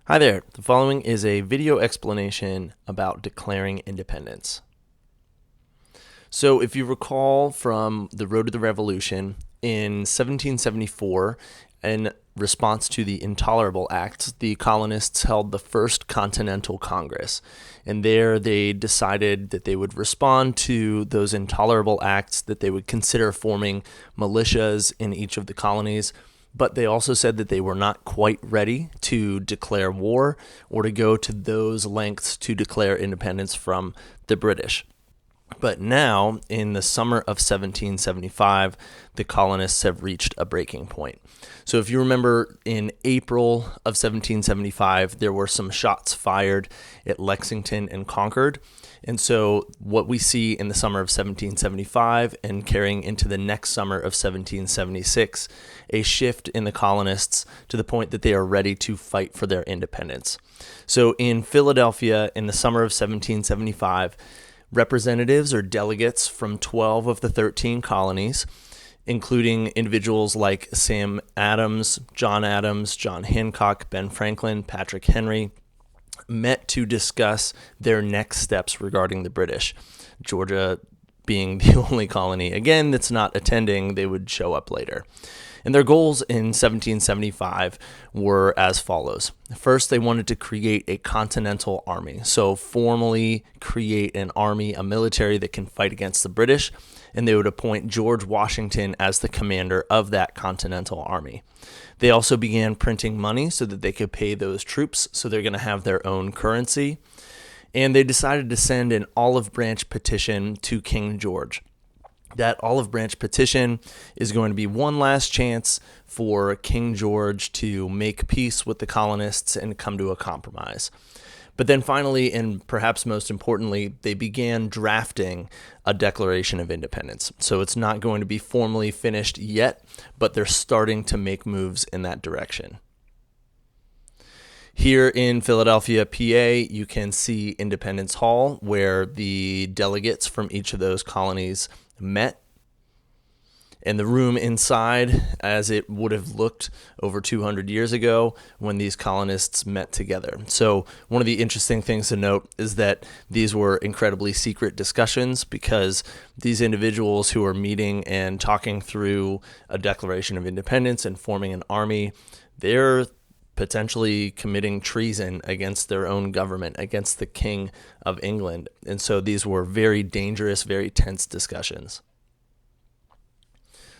Hi there, the following is a video explanation about declaring independence. So if you recall from the Road to the Revolution, in 1774, in response to the Intolerable Acts, the colonists held the first Continental Congress. And there they decided that they would respond to those intolerable acts, that they would consider forming militias in each of the colonies. But they also said that they were not quite ready to declare war or to go to those lengths to declare independence from the British. But now, in the summer of 1775, the colonists have reached a breaking point. So if you remember, in April of 1775, there were some shots fired at Lexington and Concord. And so what we see in the summer of 1775 and carrying into the next summer of 1776, a shift in the colonists to the point that they are ready to fight for their independence. So in Philadelphia, in the summer of 1775, representatives or delegates from 12 of the 13 colonies, including individuals like Sam Adams, John Hancock, Ben Franklin, Patrick Henry, met to discuss their next steps regarding the British. Georgia being the only colony, again, that's not attending, they would show up later. And their goals in 1775 were as follows. First, they wanted to create a Continental Army, so formally create an army, a military that can fight against the British, and they would appoint George Washington as the commander of that Continental Army. They also began printing money so that they could pay those troops, so they're going to have their own currency. And they decided to send an olive branch petition to King George. That olive branch petition is going to be one last chance for King George to make peace with the colonists and come to a compromise. But then finally, and perhaps most importantly, they began drafting a Declaration of Independence. So it's not going to be formally finished yet, but they're starting to make moves in that direction. Here in Philadelphia, PA, you can see Independence Hall, where the delegates from each of those colonies met. And the room inside, as it would have looked over 200 years ago when these colonists met together. So one of the interesting things to note is that these were incredibly secret discussions, because these individuals who are meeting and talking through a Declaration of Independence and forming an army, they're potentially committing treason against their own government, against the King of England. And so these were very dangerous, very tense discussions.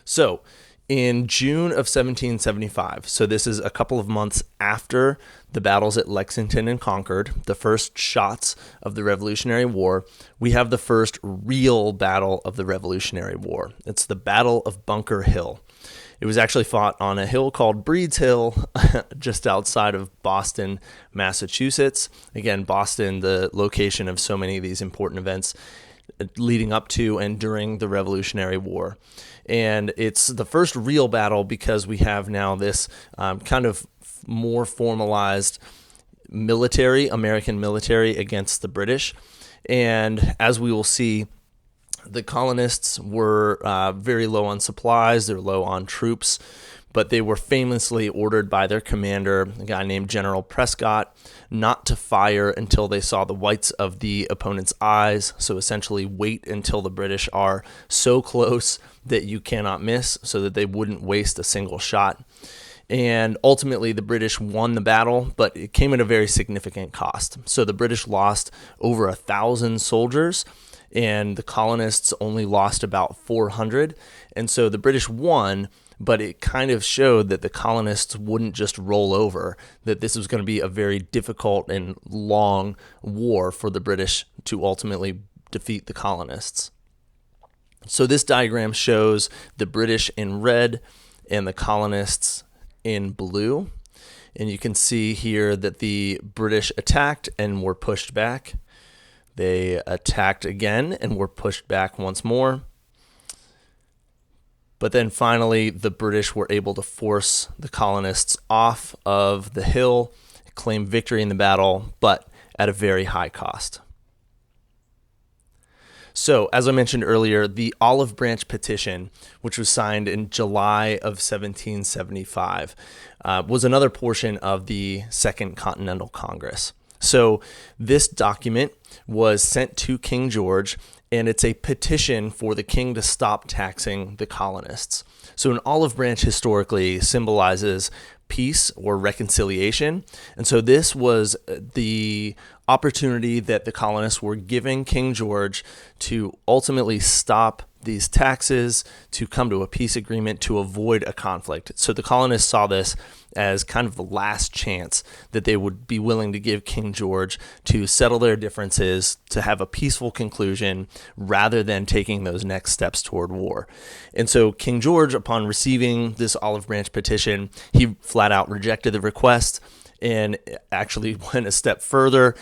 So in June of 1775, so this is a couple of months after the battles at Lexington and Concord, the first shots of the Revolutionary War, we have the first real battle of the Revolutionary War. It's the Battle of Bunker Hill. It was actually fought on a hill called Breed's Hill, just outside of Boston, Massachusetts. Again, Boston, the location of so many of these important events leading up to and during the Revolutionary War. And it's the first real battle because we have now this kind of more formalized military, American military against the British. And as we will see, the colonists were very low on supplies, they're low on troops, but they were famously ordered by their commander, a guy named General Prescott, not to fire until they saw the whites of the opponent's eyes. So essentially wait until the British are so close that you cannot miss, so that they wouldn't waste a single shot. And ultimately, the British won the battle, but it came at a very significant cost. So the British lost over 1,000 soldiers, and the colonists only lost about 400. And so the British won, but it kind of showed that the colonists wouldn't just roll over, that this was going to be a very difficult and long war for the British to ultimately defeat the colonists. So this diagram shows the British in red and the colonists in blue. And you can see here that the British attacked and were pushed back. They attacked again and were pushed back once more. But then finally, the British were able to force the colonists off of the hill, claim victory in the battle, but at a very high cost. So, as I mentioned earlier, the Olive Branch Petition, which was signed in July of 1775, was another portion of the Second Continental Congress. So, this document was sent to King George, and it's a petition for the king to stop taxing the colonists. So, an olive branch historically symbolizes peace or reconciliation. And so this was the opportunity that the colonists were giving King George to ultimately stop these taxes, to come to a peace agreement, to avoid a conflict. So the colonists saw this as kind of the last chance that they would be willing to give King George to settle their differences, to have a peaceful conclusion, rather than taking those next steps toward war. And so King George, upon receiving this Olive Branch Petition, he flat out rejected the request and actually went a step further,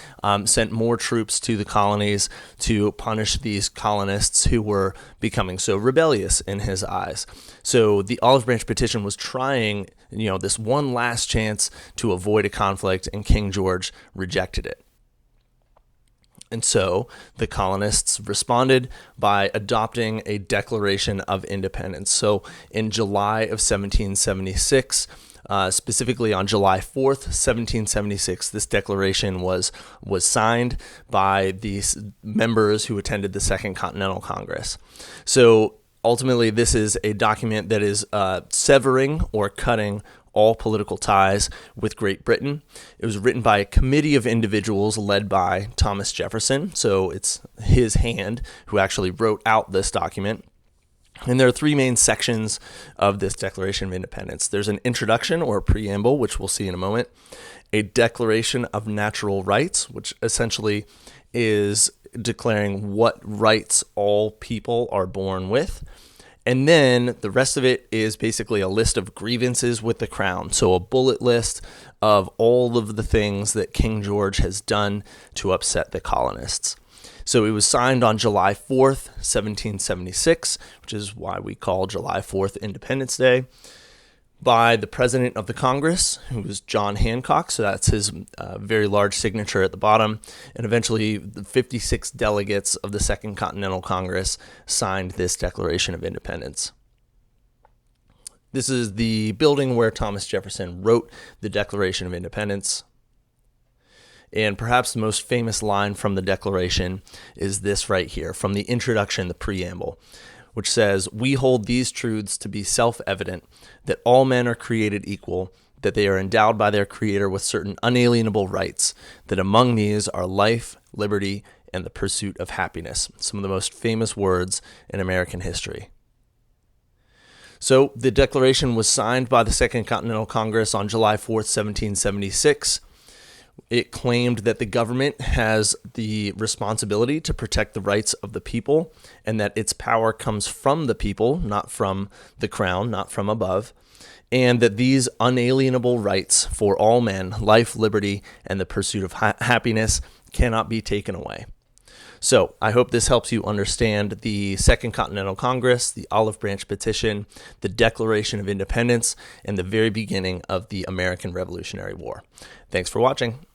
sent more troops to the colonies to punish these colonists who were becoming so rebellious in his eyes. So the Olive Branch Petition was trying, this one last chance to avoid a conflict, and King George rejected it. And so the colonists responded by adopting a Declaration of Independence. So in July of 1776, specifically on July 4th, 1776, this declaration was signed by these members who attended the Second Continental Congress. So ultimately, this is a document that is severing or cutting all political ties with Great Britain. It was written by a committee of individuals led by Thomas Jefferson. So it's his hand who actually wrote out this document. And there are three main sections of this Declaration of Independence. There's an introduction or a preamble, which we'll see in a moment, a Declaration of Natural Rights, which essentially is declaring what rights all people are born with. And then the rest of it is basically a list of grievances with the crown. So a bullet list of all of the things that King George has done to upset the colonists. So it was signed on July 4th, 1776, which is why we call July 4th Independence Day, by the President of the Congress, who was John Hancock. So that's his very large signature at the bottom. And eventually the 56 delegates of the Second Continental Congress signed this Declaration of Independence. This is the building where Thomas Jefferson wrote the Declaration of Independence. And perhaps the most famous line from the Declaration is this right here, from the introduction, the preamble, which says, "We hold these truths to be self-evident, that all men are created equal, that they are endowed by their Creator with certain unalienable rights, that among these are life, liberty, and the pursuit of happiness." Some of the most famous words in American history. So the Declaration was signed by the Second Continental Congress on July 4th, 1776. It claimed that the government has the responsibility to protect the rights of the people, and that its power comes from the people, not from the crown, not from above, and that these unalienable rights for all men, life, liberty, and the pursuit of happiness, cannot be taken away. So I hope this helps you understand the Second Continental Congress, the Olive Branch Petition, the Declaration of Independence, and the very beginning of the American Revolutionary War. Thanks for watching.